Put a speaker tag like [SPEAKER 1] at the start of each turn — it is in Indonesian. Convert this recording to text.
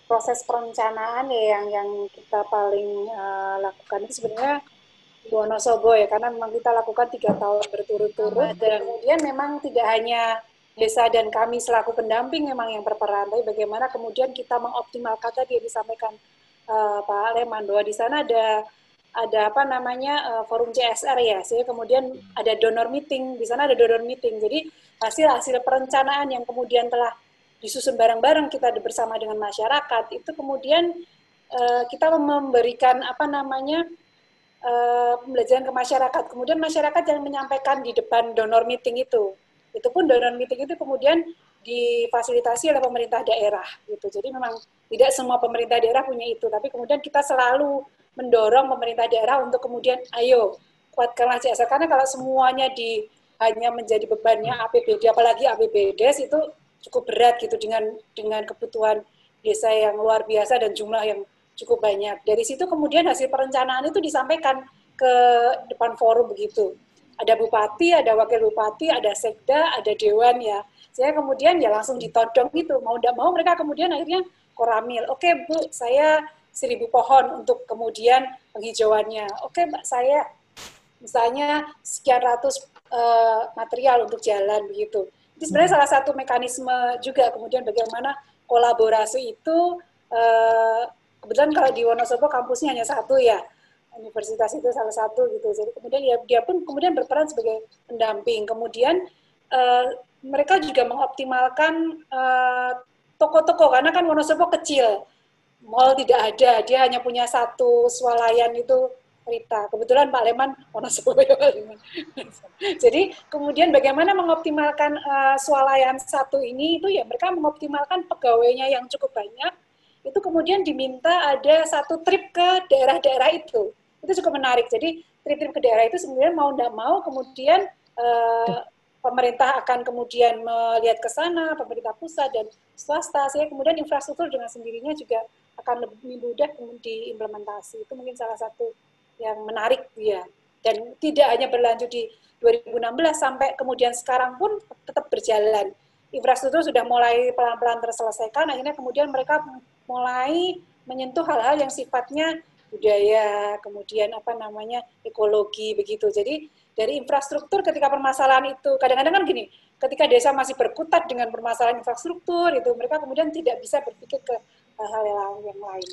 [SPEAKER 1] proses perencanaan ya yang kita paling lakukan itu sebenarnya di Wonosobo ya, karena memang kita lakukan 3 tahun berturut-turut dan kemudian memang tidak hanya desa dan kami selaku pendamping memang yang berperan, tapi bagaimana kemudian kita mengoptimalkan tadi yang disampaikan Pak Leman bahwa di sana ada apa namanya forum CSR ya, sehingga kemudian ada donor meeting, di sana ada donor meeting, jadi hasil-hasil perencanaan yang kemudian telah disusun bareng-bareng kita bersama dengan masyarakat itu kemudian kita memberikan apa namanya pembelajaran ke masyarakat. Kemudian masyarakat yang menyampaikan di depan donor meeting itu. Itu pun donor meeting itu kemudian difasilitasi oleh pemerintah daerah gitu. Jadi memang tidak semua pemerintah daerah punya itu, tapi kemudian kita selalu mendorong pemerintah daerah untuk kemudian ayo kuatkanlah CSR, karena kalau semuanya hanya menjadi bebannya APBD, apalagi APBDes itu cukup berat gitu dengan kebutuhan desa yang luar biasa dan jumlah yang cukup banyak. Dari situ kemudian hasil perencanaan itu disampaikan ke depan forum begitu. Ada bupati, ada wakil bupati, ada sekda, ada dewan ya. Saya kemudian ya langsung ditodong gitu. Mau tidak mau mereka kemudian akhirnya koramil. Oke Bu, saya 1.000 pohon untuk kemudian penghijauannya. Oke Mbak, saya misalnya sekian ratus material untuk jalan begitu. Itu sebenarnya salah satu mekanisme juga kemudian bagaimana kolaborasi itu kebetulan kalau di Wonosobo kampusnya hanya satu ya, universitas itu salah satu gitu. Jadi kemudian ya dia pun kemudian berperan sebagai pendamping. Kemudian mereka juga mengoptimalkan toko-toko karena kan Wonosobo kecil, mall tidak ada, dia hanya punya satu swalayan itu Rita. Kebetulan Pak Leman Wonosobo ya Pak Leman. Jadi kemudian bagaimana mengoptimalkan swalayan satu ini itu ya mereka mengoptimalkan pegawainya yang cukup banyak. Itu kemudian diminta ada satu trip ke daerah-daerah itu. Itu cukup menarik. Jadi trip-trip ke daerah itu sebenarnya mau tidak mau kemudian pemerintah akan kemudian melihat ke sana, pemerintah pusat dan swasta, sehingga kemudian infrastruktur dengan sendirinya juga akan lebih mudah diimplementasi. Itu mungkin salah satu yang menarik ya. Dan tidak hanya berlanjut di 2016 sampai kemudian sekarang pun tetap berjalan. Infrastruktur sudah mulai pelan-pelan terselesaikan, akhirnya kemudian mereka mulai menyentuh hal-hal yang sifatnya budaya, kemudian apa namanya ekologi begitu. Jadi dari infrastruktur ketika permasalahan itu kadang-kadang kan gini, ketika desa masih berkutat dengan permasalahan infrastruktur itu mereka kemudian tidak bisa berpikir ke hal-hal yang lain.